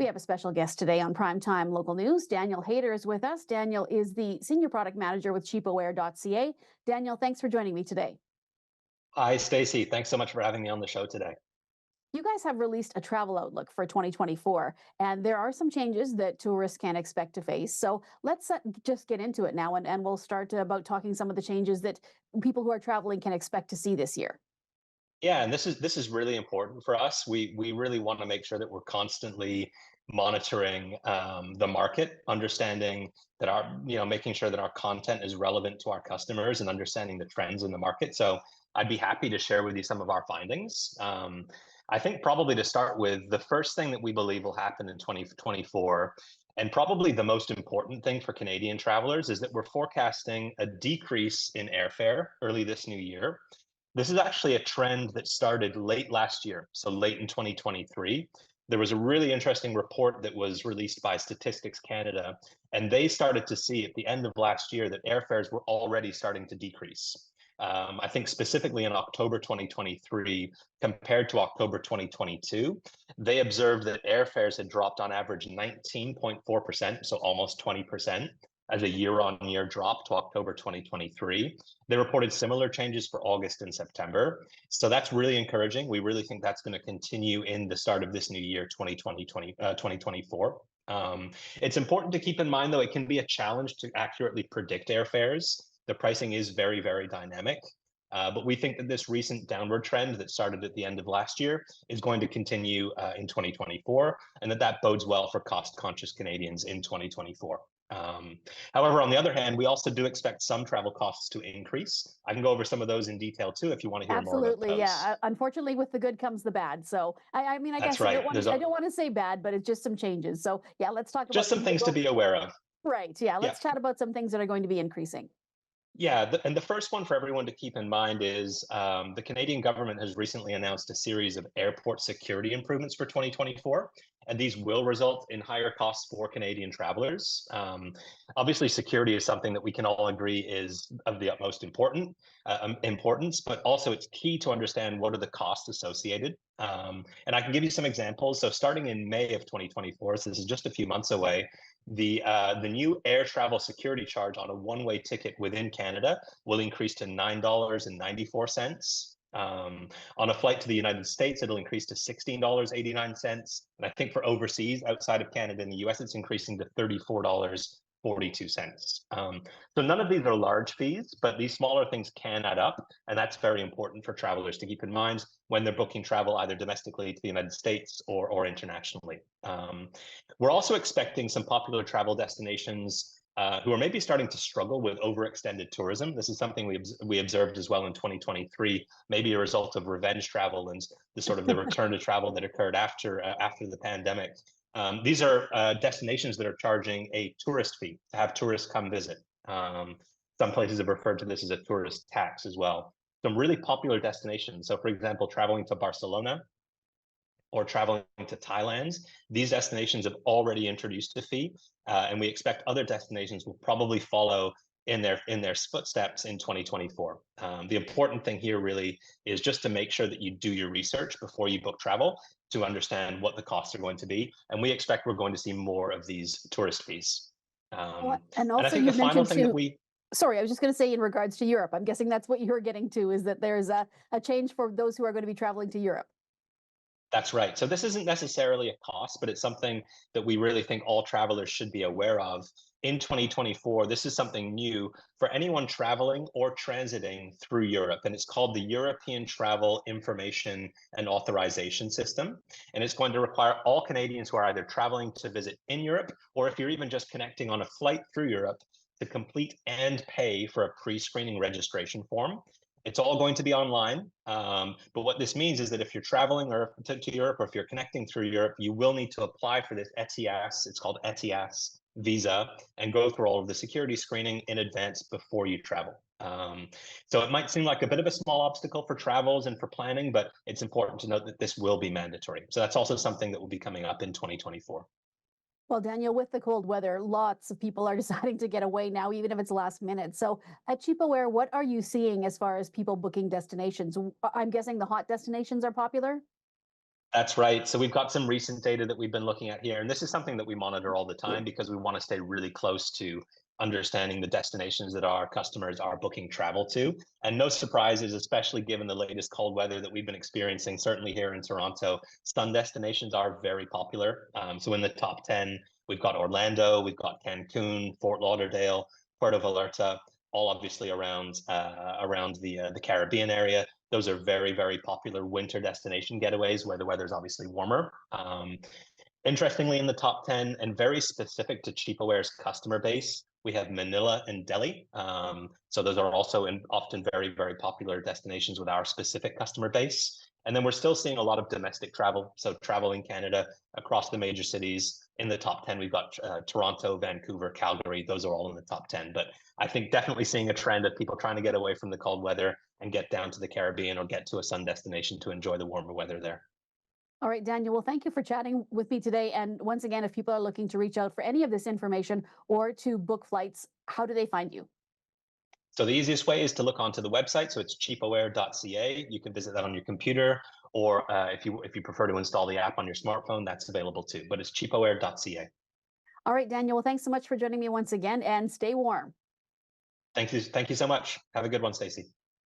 We have a special guest today on Primetime Local News. Daniel Hayter is with us. Daniel is the Senior Product Manager with cheapaware.ca. Daniel, thanks for joining me today. Hi, Stacey. Thanks so much for having me on the show today. You guys have released a travel outlook for 2024, and there are some changes that tourists can expect to face. So let's just get into it now, and we'll start about talking some of the changes that people who are traveling can expect to see this year. Yeah, and this is really important for us. We really want to make sure that we're constantly monitoring the market, understanding that making sure that our content is relevant to our customers and understanding the trends in the market. So I'd be happy to share with you some of our findings. I think probably to start with, the first thing that we believe will happen in 2024, and probably the most important thing for Canadian travelers, is that we're forecasting a decrease in airfare early this new year. This is actually a trend that started late last year, so late in 2023. There was a really interesting report that was released by Statistics Canada, and they started to see at the end of last year that airfares were already starting to decrease. I think specifically in October 2023 compared to October 2022, they observed that airfares had dropped on average 19.4%, so almost 20%, as a year-on-year drop to October 2023. They reported similar changes for August and September. So that's really encouraging. We really think that's going to continue in the start of this new year, 2024. It's important to keep in mind, though, it can be a challenge to accurately predict airfares. The pricing is very, very dynamic. But we think that this recent downward trend that started at the end of last year is going to continue in 2024, and that bodes well for cost-conscious Canadians in 2024. However, on the other hand, we also do expect some travel costs to increase. I can go over some of those in detail too, if you want to hear more about Absolutely, those. yeah. Unfortunately, with the good comes the bad. So, I mean, I That's guess I don't right. want to, I don't want to say bad, but it's just some changes. So, yeah, let's talk Just about some some that things to will. be aware of. Right. Yeah, Yeah. let's chat about some things that are going to be increasing. Yeah, and the first one for everyone to keep in mind is the Canadian government has recently announced a series of airport security improvements for 2024, and these will result in higher costs for Canadian travelers. Obviously, security is something that we can all agree is of the utmost importance, but also it's key to understand what are the costs associated. And I can give you some examples. So starting in May of 2024, so this is just a few months away, the new air travel security charge on a one-way ticket within Canada will increase to $9.94. On a flight to the United States, it'll increase to $16.89. And I think for overseas, outside of Canada and the US, it's increasing to $34.42. So none of these are large fees, but these smaller things can add up. And that's very important for travelers to keep in mind when they're booking travel either domestically to the United States or internationally. We're also expecting some popular travel destinations who are maybe starting to struggle with overextended tourism. This is something we observed as well in 2023, maybe a result of revenge travel and the return to travel that occurred after the pandemic. These are destinations that are charging a tourist fee to have tourists come visit. Some places have referred to this as a tourist tax as well. Some really popular destinations. So, for example, traveling to Barcelona or traveling to Thailand, these destinations have already introduced a fee, and we expect other destinations will probably follow in their footsteps in 2024. The important thing here really is just to make sure that you do your research before you book travel to understand what the costs are going to be, and we expect we're going to see more of these tourist fees. And And I also, think the you final mentioned thing that too. we Sorry, I was just going to say in regards to Europe. I'm guessing that's what you were getting to, is that there's a change for those who are going to be traveling to Europe. That's right. So this isn't necessarily a cost, but it's something that we really think all travelers should be aware of. In 2024, this is something new for anyone traveling or transiting through Europe, and it's called the European Travel Information and Authorization System. And it's going to require all Canadians who are either traveling to visit in Europe, or if you're even just connecting on a flight through Europe, to complete and pay for a pre-screening registration form. It's all going to be online. But what this means is that if you're traveling or to Europe, or if you're connecting through Europe, you will need to apply for this ETIAS, it's called ETIAS visa, and go through all of the security screening in advance before you travel. So it might seem like a bit of a small obstacle for travels and for planning, but it's important to note that this will be mandatory. So that's also something that will be coming up in 2024. Well, Daniel, with the cold weather, lots of people are deciding to get away now, even if it's last minute. So at CheapAware, what are you seeing as far as people booking destinations? I'm guessing the hot destinations are popular? That's right. So we've got some recent data that we've been looking at here, and this is something that we monitor all the time because we want to stay really close to understanding the destinations that our customers are booking travel to. And no surprises, especially given the latest cold weather that we've been experiencing, certainly here in Toronto, sun destinations are very popular. So in the top 10, we've got Orlando, we've got Cancun, Fort Lauderdale, Puerto Vallarta, all obviously around the Caribbean area. Those are very, very popular winter destination getaways where the weather is obviously warmer. Interestingly, in the top 10 and very specific to CheapAware's customer base, we have Manila and Delhi. So those are also often very, very popular destinations with our specific customer base. And then we're still seeing a lot of domestic travel. So travel in Canada across the major cities. In the top 10, we've got Toronto, Vancouver, Calgary. Those are all in the top 10. But I think definitely seeing a trend of people trying to get away from the cold weather and get down to the Caribbean or get to a sun destination to enjoy the warmer weather there. All right, Daniel. Well, thank you for chatting with me today. And once again, if people are looking to reach out for any of this information or to book flights, how do they find you? So the easiest way is to look onto the website. So it's cheapaware.ca. You can visit that on your computer, or if you prefer to install the app on your smartphone, that's available too. But it's cheapaware.ca. All right, Daniel. Well, thanks so much for joining me once again, and stay warm. Thank you so much. Have a good one, Stacey.